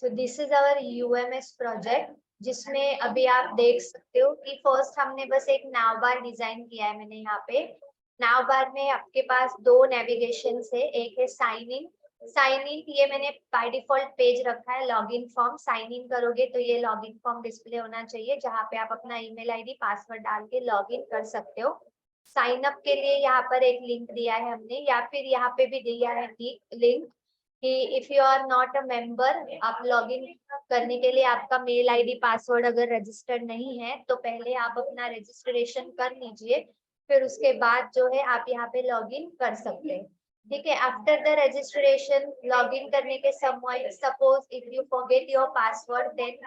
So this is our UMS project, जिसमें अभी आप देख सकते हो कि फर्स्ट हमने बस एक नाव बार डिजाइन किया है। मैंने यहाँ पे नाव बार में आपके पास दो नेविगेशन है, एक है साइन इन। साइन इन ये मैंने बाय डिफॉल्ट पेज रखा है लॉगिन फॉर्म। साइन इन करोगे तो ये लॉगिन फॉर्म डिस्प्ले होना चाहिए, जहाँ पे आप अपना ईमेल आईडी पासवर्ड डाल के लॉगिन कर सकते हो। साइन अप के लिए यहाँ पर एक लिंक दिया है हमने, या फिर यहाँ पे भी दिया है लिंक कि if you are not a member, आप लॉगिन करने के लिए आपका मेल आईडी पासवर्ड अगर रजिस्टर्ड नहीं है तो पहले आप अपना रजिस्ट्रेशन कर लीजिए, फिर उसके बाद जो है आप यहाँ पे लॉगिन कर सकते हैं। ठीक है, आफ्टर द रजिस्ट्रेशन लॉगिन करने के समय suppose if you forget your password, then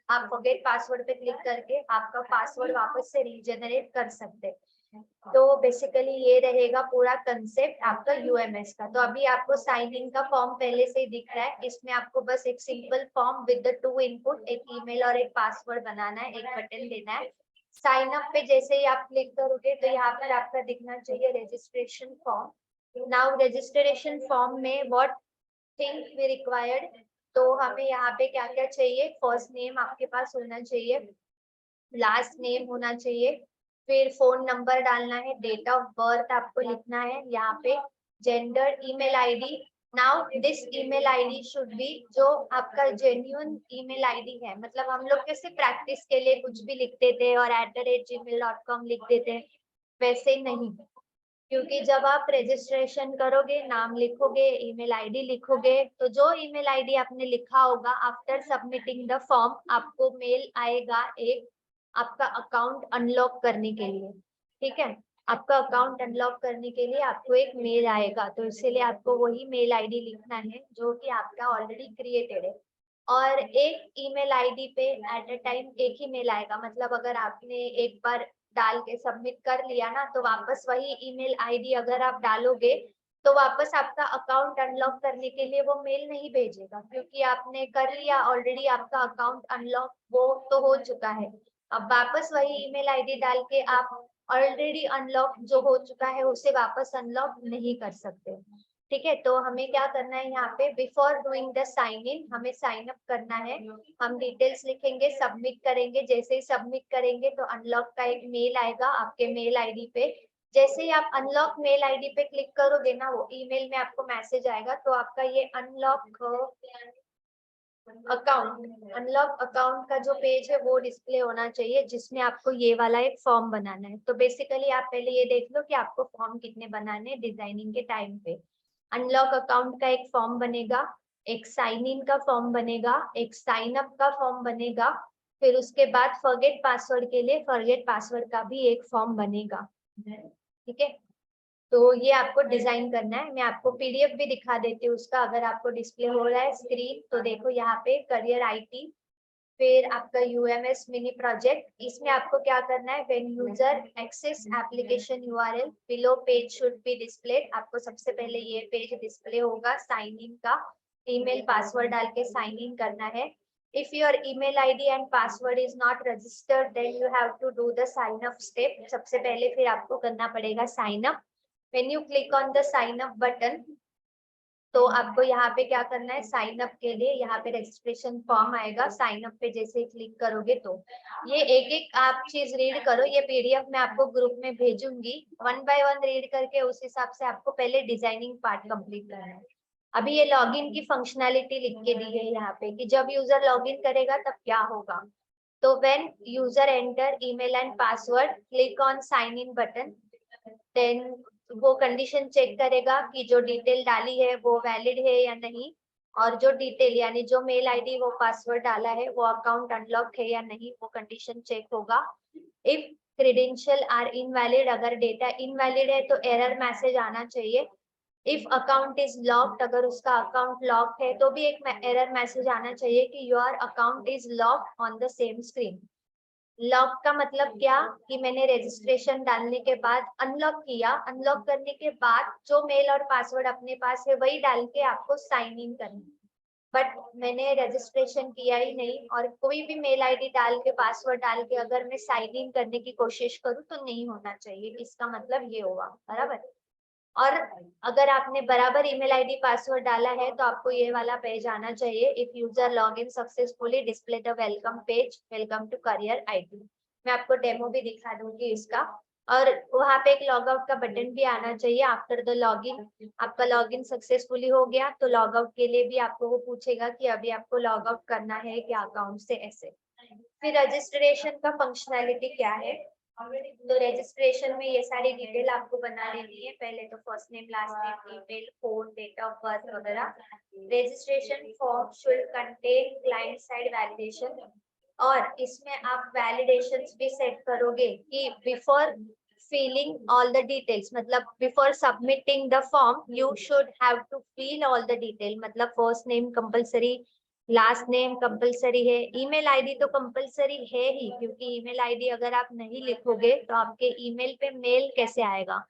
आप फॉरगेट पासवर्ड पे क्लिक करके आपका पासवर्ड वापस से रीजनरेट कर सकते हैं। तो बेसिकली ये रहेगा पूरा कंसेप्ट आपका यूएमएस का। तो अभी आपको साइन इन का फॉर्म पहले से ही दिख रहा है, इसमें आपको बस एक simple form with the 2 input, एक ईमेल और एक पासवर्ड बनाना है, एक बटन देना है। साइन अप पे जैसे ही आप क्लिक करोगे तो यहाँ पर आपका दिखना चाहिए registration form. Now registration form में व्हाट थिंग्स वी रिक्वायर्ड, तो हमें यहाँ पे क्या क्या चाहिए, फर्स्ट नेम आपके पास होना चाहिए, लास्ट नेम होना चाहिए, फिर फोन नंबर डालना है, डेट ऑफ बर्थ आपको लिखना है यहाँ पे, gender, email ID. Now this email ID should be जो आपका जेन्युइन ईमेल आईडी है। मतलब हम लोग कैसे प्रैक्टिस के लिए कुछ भी लिखते थे और @gmail.com लिख देते, वैसे नहीं। क्योंकि जब आप रजिस्ट्रेशन करोगे, नाम लिखोगे, ईमेल आईडी लिखोगे, तो जो ईमेल आईडी आपने लिखा होगा आफ्टर सबमिटिंग द फॉर्म आपको मेल आएगा एक आपका अकाउंट अनलॉक करने के लिए। ठीक है, आपका अकाउंट अनलॉक करने के लिए आपको एक मेल आएगा, तो इसीलिए आपको वही मेल आईडी लिखना है जो कि आपका ऑलरेडी क्रिएटेड है। और एक ईमेल आईडी पे एट अ टाइम एक ही मेल आएगा। मतलब अगर आपने एक बार डाल के सबमिट कर लिया ना, तो वापस वही ईमेल आईडी अगर आप डालोगे तो वापस आपका अकाउंट अनलॉक करने के लिए वो मेल नहीं भेजेगा, क्योंकि आपने कर लिया ऑलरेडी, आपका अकाउंट अनलॉक वो तो हो चुका है। अब वापस वही ईमेल आईडी डाल के आप ऑलरेडी अनलॉक जो हो चुका है उसे वापस अनलॉक नहीं कर सकते। ठीक है, तो हमें क्या करना है यहाँ पे, before doing the sign in हमें साइन अप करना है। हम डिटेल्स लिखेंगे, सबमिट करेंगे, जैसे ही सबमिट करेंगे तो अनलॉक का एक मेल आएगा आपके मेल आईडी पे। जैसे ही आप अनलॉक मेल आईडी पे क्लिक करोगे ना, वो ईमेल में आपको मैसेज आएगा, तो आपका ये अनलॉक अकाउंट का जो पेज है वो डिस्प्ले होना चाहिए, जिसमें आपको ये वाला एक फॉर्म बनाना है। तो बेसिकली आप पहले ये देख लो कि आपको फॉर्म कितने बनाने हैं डिजाइनिंग के टाइम पे। अनलॉक अकाउंट का एक फॉर्म बनेगा, एक साइन इन का फॉर्म बनेगा, एक साइन अप का फॉर्म बनेगा, फिर उसके बाद फॉरगेट पासवर्ड के लिए फॉरगेट पासवर्ड का भी एक फॉर्म बनेगा। ठीक है, तो ये आपको डिजाइन करना है। मैं आपको पीडीएफ भी दिखा देती हूँ उसका, अगर आपको डिस्प्ले हो रहा है स्क्रीन तो देखो यहाँ पे करियर आईटी, फिर आपका यूएमएस मिनी प्रोजेक्ट। इसमें आपको क्या करना है, when user access application URL below page should be displayed, आपको सबसे पहले ये पेज डिस्प्ले होगा साइन इन का, ईमेल पासवर्ड डाल के साइन इन करना है। If your email ID and password is not registered, then you have to do the sign up step। सबसे पहले फिर आपको करना पड़ेगा sign up. When you click on the sign up button, तो आपको यहाँ पे क्या करना है, साइन अप के लिए यहाँ पे रजिस्ट्रेशन फॉर्म आएगा। साइन अप पे जैसे ही क्लिक करोगे तो ये एक एक आप चीज रीड करो, ये पीडीएफ मैं आपको ग्रुप में भेजूंगी, 1 बाय 1 रीड करके उस हिसाब से आपको पहले डिजाइनिंग पार्ट कंप्लीट करना है। अभी ये लॉगिन की फंक्शनैलिटी लिख के दी है यहाँ पे कि जब यूजर लॉगिन करेगा तब क्या होगा। तो when user enter email and password, click on sign in button, then वो कंडीशन चेक करेगा कि जो डिटेल डाली है वो वैलिड है या नहीं, और जो डिटेल यानी जो मेल आईडी वो पासवर्ड डाला है वो अकाउंट अनलॉक है या नहीं, वो कंडीशन चेक होगा। इफ क्रेडेंशियल आर इनवैलिड, अगर डेटा इनवैलिड है तो एरर मैसेज आना चाहिए। इफ अकाउंट इज लॉक्ड, अगर उसका अकाउंट लॉक है तो भी एक एरर मैसेज आना चाहिए कि your account is locked on the same screen. Lock का मतलब क्या, कि मैंने रजिस्ट्रेशन डालने के बाद अनलॉक किया, अनलॉक करने के बाद जो मेल और पासवर्ड अपने पास है वही डाल के आपको साइन इन करना, बट मैंने रजिस्ट्रेशन किया ही नहीं और कोई भी मेल आईडी डाल के पासवर्ड डाल के अगर मैं साइन इन करने की कोशिश करूँ तो नहीं होना चाहिए, इसका मतलब ये होगा, बराबर। और अगर आपने बराबर ईमेल आईडी पासवर्ड डाला है तो आपको ये वाला पेज आना चाहिए, if user log in successfully display the welcome page, welcome to career ID. मैं आपको डेमो भी दिखा दूंगी इसका। और वहां पे एक लॉग आउट का बटन भी आना चाहिए आफ्टर द लॉगिन। आपका लॉगिन सक्सेसफुली हो गया तो लॉग आउट के लिए भी आपको वो पूछेगा कि अभी आपको लॉग आउट करना है क्या अकाउंट से, ऐसे। फिर रजिस्ट्रेशन का फंक्शनैलिटी क्या है, तो रजिस्ट्रेशन में ये सारी डिटेल आपको बना लेनी है। पहले तो first name, last name, email, phone, date of birth वगैरह। Registration form should contain client side validation, और इसमें आप वैलिडेशंस भी सेट करोगे कि before filling all the details, मतलब before submitting the form you should have to fill all the detail. मतलब first name compulsory, last name compulsory है, email ID तो कंपलसरी है ही, क्योंकि ईमेल आईडी अगर आप नहीं लिखोगे तो आपके ईमेल पे मेल कैसे आएगा।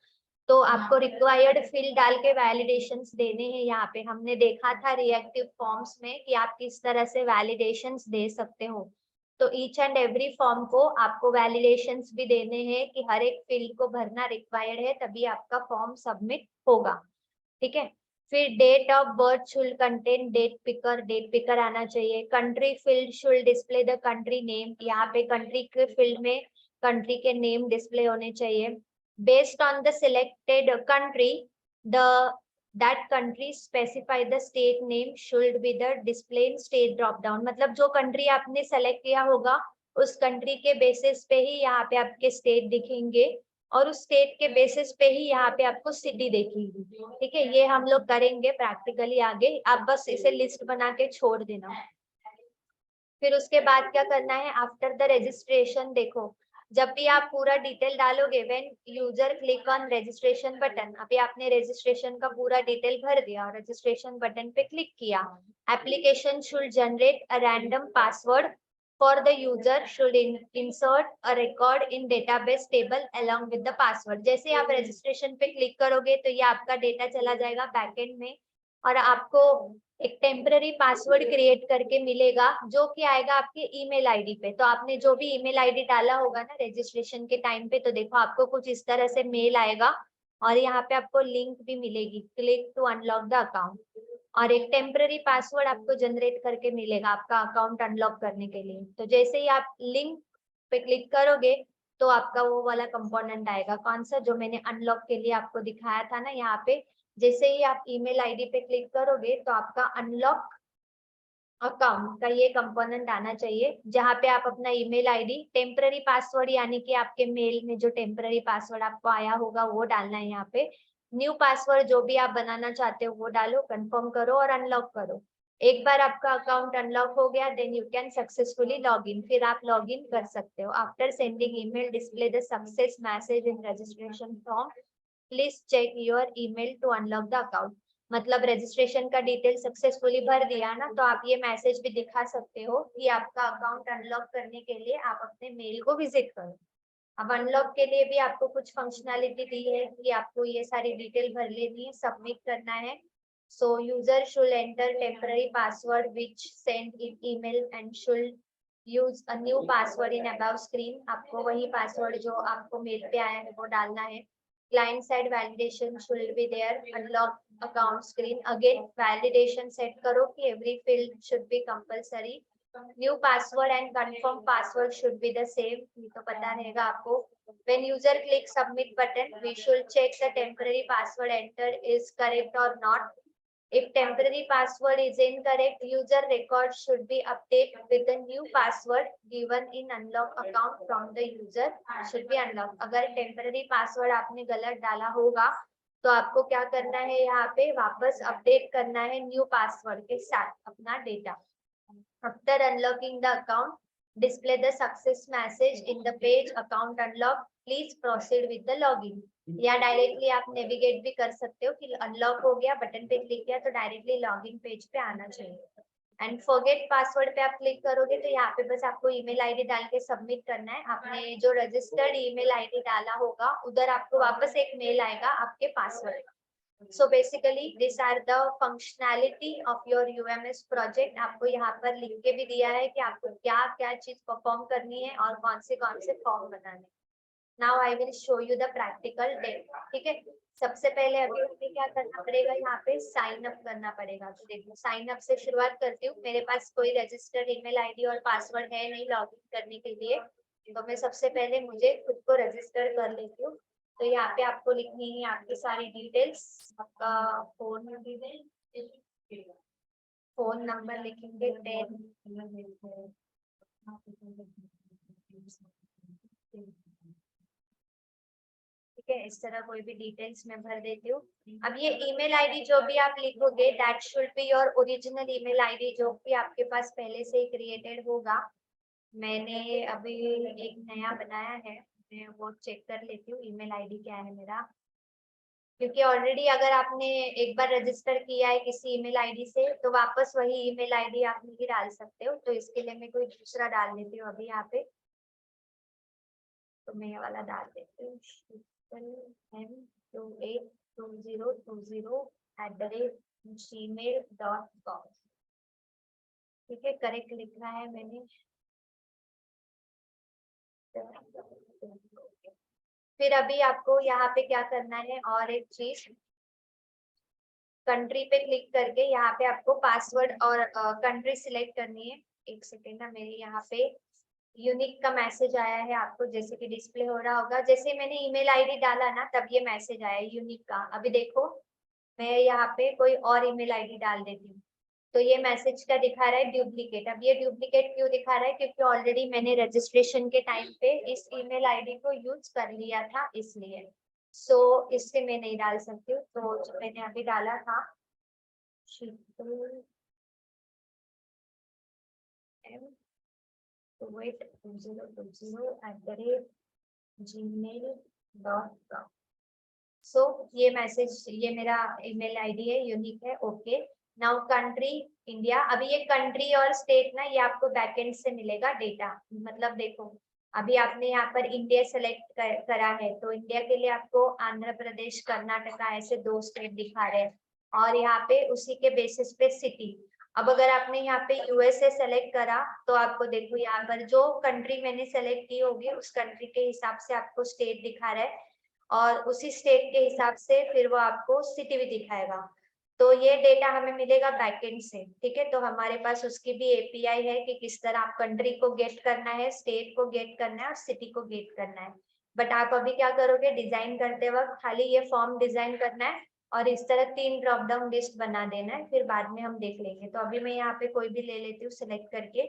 तो आपको रिक्वायर्ड फिल डाल के वैलिडेशंस देने हैं। यहाँ पे हमने देखा था रिएक्टिव फॉर्म्स में कि आप किस तरह से वैलिडेशंस दे सकते हो। तो ईच एंड एवरी फॉर्म को आपको वैलिडेशंस भी देने हैं कि हर एक फील्ड को भरना रिक्वायर्ड है, तभी आपका फॉर्म सबमिट होगा। ठीक है। फिर date of birth should contain date picker, date picker आना चाहिए। Country field should display the country name, यहाँ पे कंट्री के फील्ड में कंट्री के नेम डिस्प्ले होने चाहिए। Based on the selected country, the that country specify the state name should be the display in state drop down। मतलब जो country आपने सेलेक्ट किया होगा उस कंट्री के बेसिस पे ही यहाँ पे आपके स्टेट दिखेंगे, और उस स्टेट के बेसिस पे ही यहाँ पे आपको सिटी देखेगी। ठीक है, ये हम लोग करेंगे प्रैक्टिकली आगे, आप बस इसे लिस्ट बना के छोड़ देना। फिर उसके बाद क्या करना है, आफ्टर द रजिस्ट्रेशन, देखो जब भी आप पूरा डिटेल डालोगे, when user click on registration button, अभी आपने रजिस्ट्रेशन का पूरा डिटेल भर दिया और रजिस्ट्रेशन बटन पे क्लिक किया, application should generate a random password for the user should insert a record in database table along with the password. जैसे आप रजिस्ट्रेशन पे क्लिक करोगे तो ये आपका डेटा चला जाएगा बैकएंड में, और आपको एक टेम्पररी पासवर्ड क्रिएट करके मिलेगा जो कि आएगा आपके ईमेल आईडी पे। तो आपने जो भी ईमेल आईडी डाला होगा ना रजिस्ट्रेशन के टाइम पे, तो देखो आपको कुछ इस तरह से मेल आएगा, और यहाँ पे आपको लिंक भी मिलेगी, click to unlock the account, और एक टेम्पररी पासवर्ड आपको जनरेट करके मिलेगा आपका अकाउंट अनलॉक करने के लिए। तो जैसे ही आप लिंक पे क्लिक करोगे तो आपका वो वाला कंपोनेंट आएगा, कौन सा, जो मैंने अनलॉक के लिए आपको दिखाया था ना यहाँ पे। जैसे ही आप ईमेल आईडी पे क्लिक करोगे तो आपका अनलॉक अकाउंट का ये कंपोनेंट आना चाहिए, जहाँ पे आप अपना ईमेल आईडी, टेम्पररी पासवर्ड यानी कि आपके मेल में जो टेम्पररी पासवर्ड आपको आया होगा वो डालना है यहाँ पे। न्यू पासवर्ड जो भी आप बनाना चाहते हो वो डालो, कंफर्म करो और अनलॉक करो। एक बार आपका अकाउंट अनलॉक हो गया, then you can successfully log in, फिर आप लॉग इन कर सकते हो। After sending email display the success message in registration form, please check your email to unlock the account. मतलब रजिस्ट्रेशन का डिटेल सक्सेसफुली भर दिया ना, तो आप ये मैसेज भी दिखा सकते हो कि आपका अकाउंट अनलॉक करने के लिए आप अपने मेल को विजिट करो। अब अनलॉक के लिए भी आपको कुछ फंक्शनैलिटी दी है कि आपको ये सारी डिटेल भर लेनी है, सबमिट करना है। सो user should enter temporary password which send in email and should use a new password in about screen. आपको वही पासवर्ड जो आपको मेल पे आया है वो डालना है। Client side validation should be there, unlock account screen, again validation set करो कि every field should be compulsory, new password and confirm password should be the same, ये तो पता रहेगा आपको। When user click submit button, we should check the temporary password entered is correct or not. If temporary password is incorrect, user record should be updated with the new password given in unlock account from the user should be unlocked। अगर temporary password आपने गलत डाला होगा तो आपको क्या करना है, यहाँ पे वापस अपडेट करना है न्यू पासवर्ड के साथ अपना data. After unlocking the account, display the success message in the page account unlock, please proceed with the login। या डायरेक्टली आप नेविगेट भी कर सकते हो कि अनलॉक हो गया, बटन पे क्लिक किया तो डायरेक्टली लॉगिन पेज पे आना चाहिए। एंड फॉरगेट पासवर्ड पे आप क्लिक करोगे तो यहाँ पे बस आपको ईमेल आईडी डाल के सबमिट करना है। आपने जो रजिस्टर्ड ईमेल आईडी डाला होगा उधर आपको वापस एक मेल आएगा आपके पासवर्ड का। So basically these are the functionality of your UMS project। आपको यहाँ पर लिख के भी दिया है कि आपको क्या क्या चीज परफॉर्म करनी है और कौन से फॉर्म बनाने हैं। Now I will show you the practical data. ठीक है, सबसे पहले अभी हमें क्या करना पड़ेगा, यहाँ पे साइन अप करना पड़ेगा। तो देखो साइन अप से शुरुआत करती हूँ। मेरे पास कोई रजिस्टर्ड ईमेल आईडी और पासवर्ड है नहीं लॉगिन करने के लिए, तो मैं सबसे पहले मुझे खुद को रजिस्टर कर लेती हूँ। तो यहाँ पे आपको लिखनी है आपकी सारी डिटेल्स, आपका फोन नंबर लिखेंगे 10, ठीक है, इस तरह कोई भी डिटेल्स मैं भर देती हूँ। अब ये ईमेल आईडी जो भी आप लिखोगे that should be your original email ID, जो भी आपके पास पहले से ही क्रिएटेड होगा। मैंने अभी एक नया बनाया है, मैं वो चेक कर लेती हूँ ईमेल आईडी क्या है मेरा, क्योंकि ऑलरेडी अगर आपने एक बार रजिस्टर किया है किसी ईमेल आईडी से तो वापस वही ईमेल आईडी आप नहीं डाल सकते हो। तो इसके लिए मैं कोई दूसरा डाल लेती हूँ अभी यहाँ पे। तो मैं ये वाला डाल देती हूँ, m282020@gmail.com। ठीक है, करेक्ट लिखना है मैंने। फिर अभी आपको यहाँ पे क्या करना है, और एक चीज, कंट्री पे क्लिक करके यहाँ पे आपको पासवर्ड और कंट्री सिलेक्ट करनी है। एक सेकेंड ना, मेरे यहाँ पे यूनिक का मैसेज आया है आपको, जैसे कि डिस्प्ले हो रहा होगा। जैसे मैंने ईमेल आईडी डाला ना तब ये मैसेज आया यूनिक का। अभी देखो मैं यहाँ पे कोई और ईमेल आईडी डाल देती हूँ तो ये मैसेज का दिखा रहा है डुप्लीकेट। अब ये डुप्लीकेट क्यों दिखा रहा है, क्योंकि ऑलरेडी मैंने रजिस्ट्रेशन के टाइम पे इस ईमेल आईडी को यूज कर लिया था इसलिए। सो इससे मैं नहीं डाल सकती हूँ। तो जो मैंने अभी डाला था gmail.com। सो ये मैसेज, ये मेरा ईमेल आईडी है, यूनिक है। Okay, now country India. अभी ये कंट्री और स्टेट ना ये आपको बैकएंड से मिलेगा डेटा। मतलब देखो अभी आपने यहाँ पर इंडिया सेलेक्ट करा है तो इंडिया के लिए आपको आंध्र प्रदेश, कर्नाटका ऐसे 2 स्टेट दिखा रहे हैं, और यहाँ पे उसी के बेसिस पे सिटी। अब अगर आपने यहाँ पे यूएसए सेलेक्ट करा तो आपको देखो यहाँ पर जो कंट्री मैंने सेलेक्ट की होगी उस कंट्री के हिसाब से आपको स्टेट दिखा रहा है, और उसी स्टेट के हिसाब से फिर वो आपको सिटी भी दिखाएगा। तो ये डेटा हमें मिलेगा बैकएंड से। ठीक है, तो हमारे पास उसकी भी एपीआई है कि किस तरह आप कंट्री को गेट करना है, स्टेट को गेट करना है और सिटी को गेट करना है। बट आप अभी क्या करोगे, डिजाइन करते वक्त खाली ये फॉर्म डिजाइन करना है और इस तरह 3 ड्रॉप डाउन लिस्ट बना देना है, फिर बाद में हम देख लेंगे। तो अभी मैं यहाँ पे कोई भी ले लेती हूँ सिलेक्ट करके।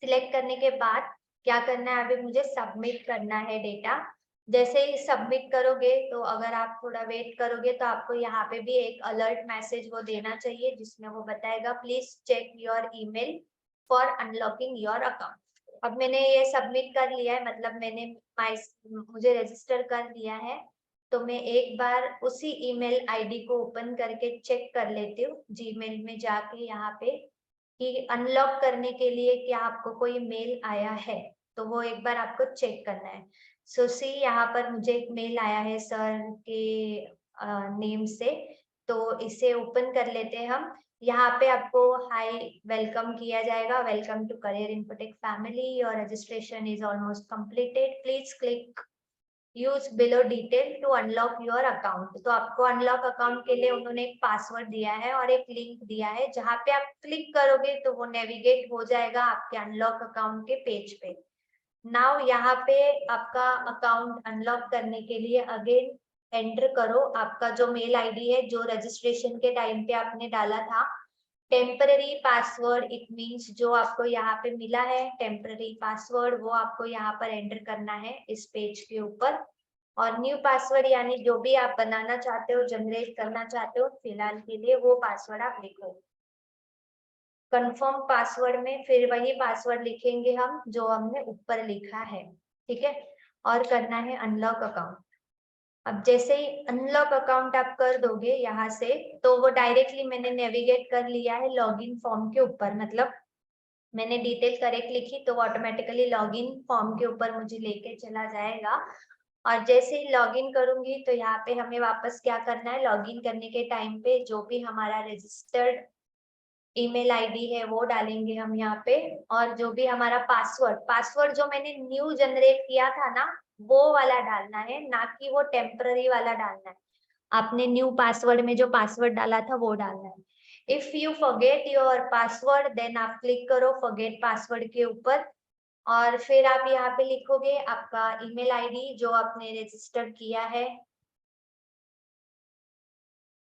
सिलेक्ट करने के बाद क्या करना है, अभी मुझे सबमिट करना है डेटा। जैसे ही सबमिट करोगे तो अगर आप थोड़ा वेट करोगे तो आपको यहाँ पे भी एक अलर्ट मैसेज वो देना चाहिए जिसमें वो बताएगा please check your email for unlocking your account. अब मैंने ये सबमिट कर लिया है, मतलब मैंने मुझे रजिस्टर कर दिया है। तो मैं एक बार उसी ईमेल आईडी को ओपन करके चेक कर लेती हूँ जीमेल में जाके यहाँ पे कि अनलॉक करने के लिए क्या आपको कोई मेल आया है। तो वो एक बार आपको चेक करना है। सो सी यहाँ पर मुझे एक मेल आया है सर के नेम से, तो इसे ओपन कर लेते हैं हम। यहाँ पे आपको हाय वेलकम किया जाएगा, welcome to Career Infotech family, your registration is almost completed, please click use below detail to unlock your account. तो आपको अनलॉक अकाउंट के लिए उन्होंने एक पासवर्ड दिया है और एक लिंक दिया है, जहां पे आप क्लिक करोगे तो वो नेविगेट हो जाएगा आपके अनलॉक अकाउंट के पेज पे। नाउ यहाँ पे आपका अकाउंट अनलॉक करने के लिए अगेन एंटर करो आपका जो मेल आईडी है जो रजिस्ट्रेशन के टाइम पे आपने डाला था। टेम्पररी पासवर्ड इट मींस जो आपको यहाँ पे मिला है टेम्पररी पासवर्ड वो आपको यहाँ पर एंटर करना है इस पेज के ऊपर। और न्यू पासवर्ड यानी जो भी आप बनाना चाहते हो, जनरेट करना चाहते हो फिलहाल के लिए वो पासवर्ड आप लिखो। कंफर्म पासवर्ड में फिर वही पासवर्ड लिखेंगे हम जो हमने ऊपर लिखा है। ठीक है, और करना है अनलॉक अकाउंट। अब जैसे ही अनलॉक अकाउंट आप कर दोगे यहाँ से तो वो डायरेक्टली मैंने नेविगेट कर लिया है लॉगिन फॉर्म के ऊपर। मतलब मैंने डिटेल करेक्ट लिखी तो ऑटोमेटिकली लॉगिन फॉर्म के ऊपर मुझे लेके चला जाएगा। और जैसे ही लॉगिन करूंगी तो यहाँ पे हमें वापस क्या करना है, लॉगिन करने के टाइम पे जो भी हमारा रजिस्टर्ड ईमेल आईडी है वो डालेंगे हम यहाँ पे, और जो भी हमारा पासवर्ड जो मैंने न्यू जनरेट किया था ना वो वाला डालना है, ना कि वो टेम्पररी वाला डालना है। आपने न्यू पासवर्ड में जो पासवर्ड डाला था वो डालना है। If you forget your password then आप क्लिक करो फॉरगेट पासवर्ड के ऊपर, और फिर आप यहाँ पे लिखोगे आपका ईमेल आईडी जो आपने रजिस्टर किया है,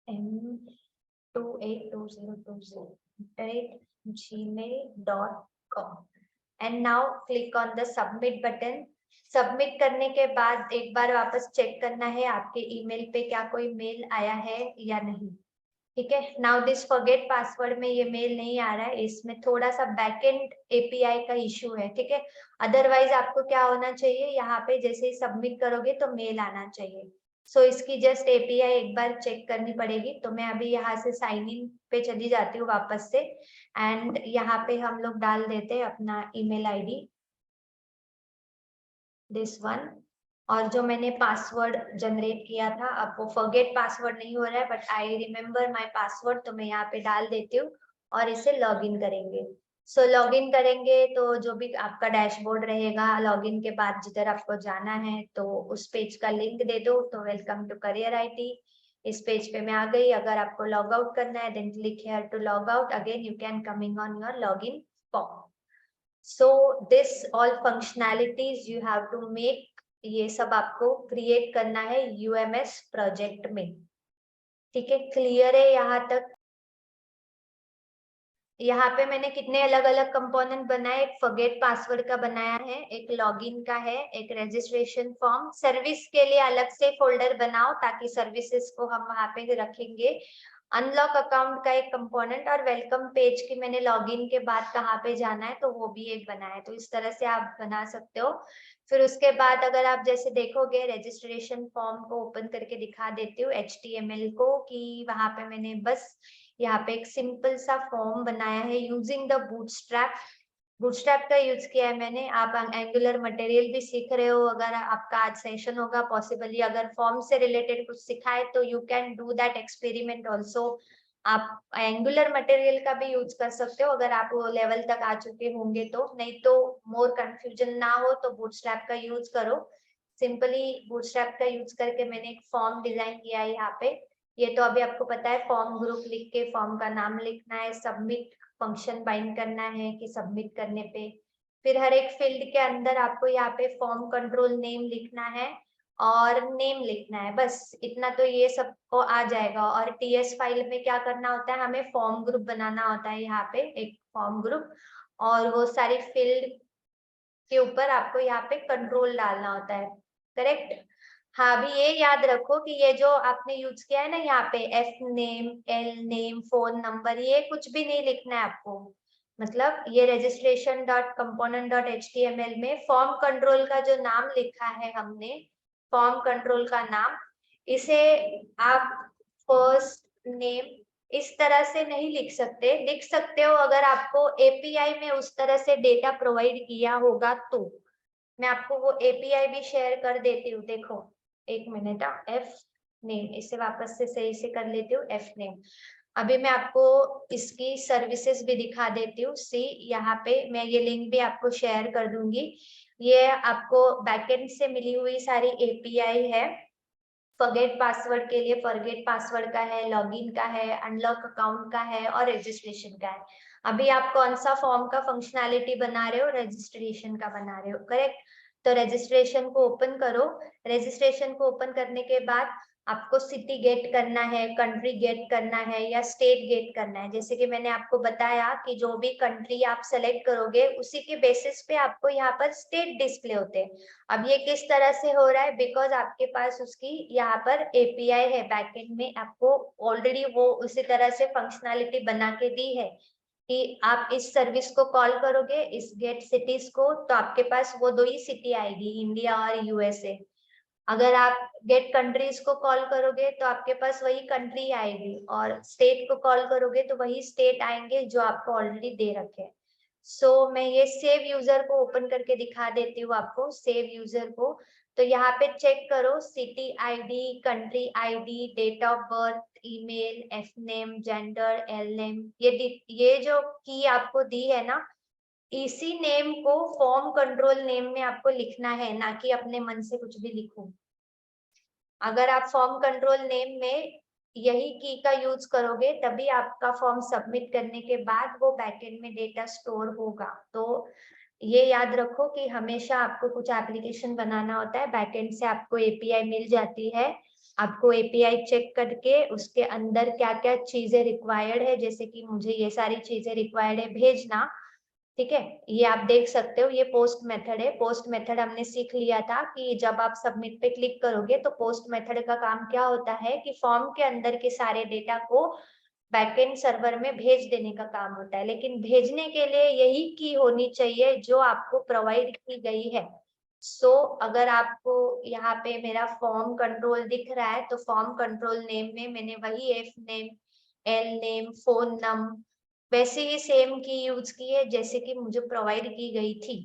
m282020@gmail.com, and now click on the submit button. Submit करने के बाद एक बार वापस चेक करना है आपके ईमेल पे क्या कोई मेल आया है या नहीं। ठीक है, नाउ दिस फॉरगेट पासवर्ड में ये मेल नहीं आ रहा है, इसमें थोड़ा सा बैकएंड एपीआई का इशू है। ठीक है, अदरवाइज आपको क्या होना चाहिए, यहाँ पे जैसे ही सबमिट करोगे तो मेल आना चाहिए। सो इसकी जस्ट एपीआई एक बार चेक करनी पड़ेगी। तो मैं अभी यहाँ से साइन इन पे चली जाती हूँ वापस से, एंड यहाँ पे हम लोग डाल देते हैं अपना ईमेल आईडी, दिस वन। और जो मैंने पासवर्ड जनरेट किया था, अब वो फॉरगेट पासवर्ड नहीं हो रहा है, but I remember my password, तो मैं यहाँ पे डाल देती हूँ और इसे लॉगिन करेंगे। सो लॉगिन करेंगे तो जो भी आपका डैशबोर्ड रहेगा, लॉगिन के बाद जिधर आपको जाना है तो उस पेज का लिंक दे दो, तो वेलकम टू करियर आईटी। इस पेज पे मैं आ गई। अगर आपको लॉग आउट करना है then click here to log out, again you can coming on your login form. So this all functionalities you have to make, ये सब आपको क्रिएट करना है यूएमएस प्रोजेक्ट में। ठीक है, क्लियर है यहाँ तक? यहाँ पे मैंने कितने अलग अलग कंपोनेंट बनाए, एक फॉरगेट पासवर्ड का बनाया है, एक लॉगिन का है, एक रजिस्ट्रेशन फॉर्म। सर्विस के लिए अलग से फोल्डर बनाओ ताकि सर्विसेज को हम वहां पे रखेंगे। अनलॉक अकाउंट का एक कंपोनेंट, और वेलकम पेज की मैंने लॉगिन के बाद कहाँ पे जाना है तो वो भी एक बनाया है। तो इस तरह से आप बना सकते हो। फिर उसके बाद अगर आप जैसे देखोगे, रजिस्ट्रेशन फॉर्म को ओपन करके दिखा देती हूँ HTML को, कि वहां पे मैंने बस यहाँ पे एक सिंपल सा फॉर्म बनाया है यूजिंग द बूटस्ट्रैप। बूटस्ट्रैप का यूज किया है मैंने। आप एंगुलर मटेरियल भी सीख रहे हो, अगर आपका आज सेशन होगा पॉसिबली अगर फॉर्म से रिलेटेड कुछ सिखाए तो you can do that experiment also. आप एंगुलर मटेरियल का भी यूज कर सकते हो अगर आप वो लेवल तक आ चुके होंगे तो, नहीं तो मोर कंफ्यूजन ना हो तो बूटस्ट्रैप का यूज करो। सिंपली बूटस्ट्रैप का यूज करके मैंने एक फॉर्म डिजाइन किया है यहाँ पे। ये तो अभी आपको पता है, फॉर्म ग्रुप लिख के फॉर्म का नाम लिखना है, सबमिट फंक्शन बाइंड करना है कि सबमिट करने पे, फिर हर एक फील्ड के अंदर आपको यहाँ पे फॉर्म कंट्रोल नेम लिखना है और नेम लिखना है, बस इतना तो ये सबको आ जाएगा। और टीएस फाइल में क्या करना होता है, हमें फॉर्म ग्रुप बनाना होता है, यहाँ पे एक फॉर्म ग्रुप, और वो सारी फील्ड के ऊपर आपको यहाँ पे कंट्रोल डालना होता है। करेक्ट? हाँ, अभी ये याद रखो कि ये जो आपने यूज किया है ना यहाँ पे, F name, L name, phone number, ये कुछ भी नहीं लिखना है आपको। मतलब ये registration dot component dot HTML में फॉर्म कंट्रोल का जो नाम लिखा है हमने, फॉर्म कंट्रोल का नाम, इसे आप फर्स्ट नेम इस तरह से नहीं लिख सकते। लिख सकते हो अगर आपको एपीआई में उस तरह से डेटा प्रोवाइड किया होगा तो। मैं आपको वो एपीआई भी शेयर कर देती हूँ, देखो एक मिनट। एफ नेम, इसे वापस से सही से कर लेती हूँ, एफ नेम। अभी मैं आपको इसकी सर्विसेज भी दिखा देती हूँ। सी, यहाँ पे मैं ये लिंक भी आपको शेयर कर दूंगी। ये आपको बैकएंड से मिली हुई सारी एपीआई है। फॉरगेट पासवर्ड के लिए फॉरगेट पासवर्ड का है, लॉगिन का है, अनलॉक अकाउंट का है और रजिस्ट्रेशन का है। अभी आप कौन सा फॉर्म का फंक्शनैलिटी बना रहे हो, रजिस्ट्रेशन का बना रहे हो, करेक्ट? तो रजिस्ट्रेशन को ओपन करो। रजिस्ट्रेशन को ओपन करने के बाद आपको सिटी गेट करना है, कंट्री गेट करना है या स्टेट गेट करना है। जैसे कि मैंने आपको बताया कि जो भी कंट्री आप सेलेक्ट करोगे उसी के बेसिस पे आपको यहाँ पर स्टेट डिस्प्ले होते हैं। अब ये किस तरह से हो रहा है, बिकॉज आपके पास उसकी यहाँ पर एपीआई है, बैकएंड में आपको ऑलरेडी वो उसी तरह से फंक्शनैलिटी बना के दी है कि आप इस सर्विस को कॉल करोगे, इस गेट सिटीज को, तो आपके पास वो दो ही सिटी आएगी, इंडिया और यूएसए। अगर आप गेट कंट्रीज को कॉल करोगे तो आपके पास वही कंट्री आएगी, और स्टेट को कॉल करोगे तो वही स्टेट आएंगे जो आपको ऑलरेडी दे रखे हैं। सो मैं ये सेव यूजर को ओपन करके दिखा देती हूँ आपको, सेव यूजर को। तो यहाँ पे चेक करो, city ID, country ID, date of birth, email, F name, gender, L name, ये जो की आपको दी है ना, इसी नेम को फॉर्म कंट्रोल नेम में आपको लिखना है, ना कि अपने मन से कुछ भी लिखो। अगर आप फॉर्म कंट्रोल नेम में यही की का यूज करोगे तभी आपका फॉर्म सबमिट करने के बाद वो बैकएंड में डेटा स्टोर होगा। तो ये याद रखो कि हमेशा आपको कुछ एप्लीकेशन बनाना होता है, बैकएंड से आपको एपीआई मिल जाती है, आपको एपीआई चेक करके उसके अंदर क्या क्या चीजें रिक्वायर्ड है, जैसे कि मुझे ये सारी चीजें रिक्वायर्ड है भेजना, ठीक है। ये आप देख सकते हो, ये पोस्ट मेथड है। पोस्ट मेथड हमने सीख लिया था कि जब आप सबमिट पे क्लिक करोगे तो पोस्ट मेथड का काम क्या होता है कि फॉर्म के अंदर के सारे डेटा को बैकएंड सर्वर में भेज देने का काम होता है, लेकिन भेजने के लिए यही की होनी चाहिए जो आपको प्रोवाइड की गई है। सो अगर आपको यहाँ पे मेरा फॉर्म कंट्रोल दिख रहा है तो फॉर्म कंट्रोल नेम में मैंने वही F name, L name, phone num वैसे ही सेम की यूज की है जैसे कि मुझे प्रोवाइड की गई थी।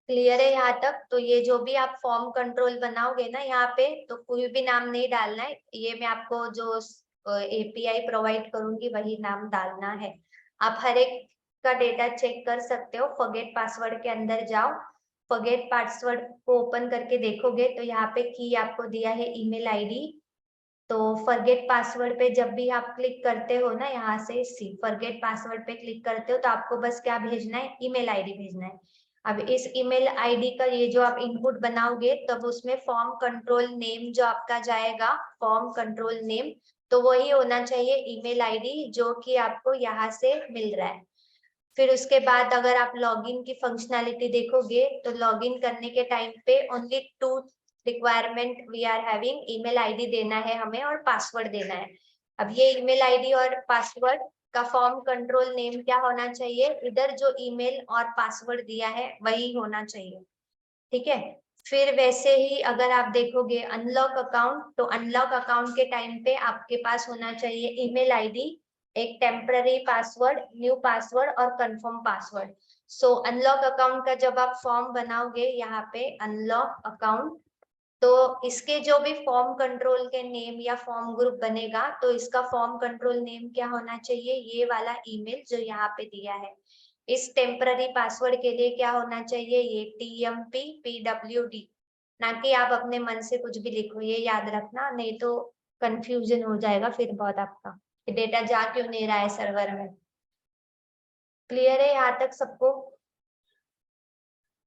क्लियर है यहाँ तक? तो ये जो भी आप फॉर्म कंट्रोल बनाओगे ना यहाँ पे, तो कोई भी नाम नहीं डालना है, ये मैं आपको जो एपीआई प्रोवाइड करूंगी वही नाम डालना है। आप हर एक का डेटा चेक कर सकते हो। फॉरगेट पासवर्ड के अंदर जाओ, फॉरगेट पासवर्ड को ओपन करके देखोगे तो यहाँ पे की आपको दिया है ईमेल आईडी। तो फॉरगेट पासवर्ड पे जब भी आप क्लिक करते हो ना, यहाँ से सी फॉरगेट पासवर्ड पे क्लिक करते हो तो आपको बस क्या भेजना है, ईमेल आईडी भेजना है। अब इस ईमेल आईडी का ये जो आप इनपुट बनाओगे तब उसमें फॉर्म कंट्रोल नेम जो आपका जाएगा, फॉर्म कंट्रोल नेम, तो वही होना चाहिए ईमेल आईडी जो कि आपको यहाँ से मिल रहा है। फिर उसके बाद अगर आप लॉगिन की फंक्शनैलिटी देखोगे तो लॉगिन करने के टाइम पे only two requirement we are having, email ID देना है हमें और पासवर्ड देना है। अब ये ईमेल आईडी और पासवर्ड का फॉर्म कंट्रोल नेम क्या होना चाहिए, इधर जो ईमेल और पासवर्ड दिया है वही होना चाहिए, ठीक है। फिर वैसे ही अगर आप देखोगे अनलॉक अकाउंट, तो अनलॉक अकाउंट के टाइम पे आपके पास होना चाहिए ईमेल आईडी, एक टेम्पररी पासवर्ड, न्यू पासवर्ड और कंफर्म पासवर्ड। सो अनलॉक अकाउंट का जब आप फॉर्म बनाओगे यहाँ पे अनलॉक अकाउंट, तो इसके जो भी फॉर्म कंट्रोल के नेम या फॉर्म ग्रुप बनेगा तो इसका फॉर्म कंट्रोल नेम क्या होना चाहिए, ये वाला ईमेल जो यहाँ पे दिया है। इस टेम्पररी पासवर्ड के लिए क्या होना चाहिए, ये TMP PWD, ना कि आप अपने मन से कुछ भी लिखो, ये याद रखना, नहीं तो कंफ्यूजन हो जाएगा फिर बहुत आपका कि डेटा जा क्यों नहीं रहा है सर्वर में। क्लियर है यहाँ तक सबको?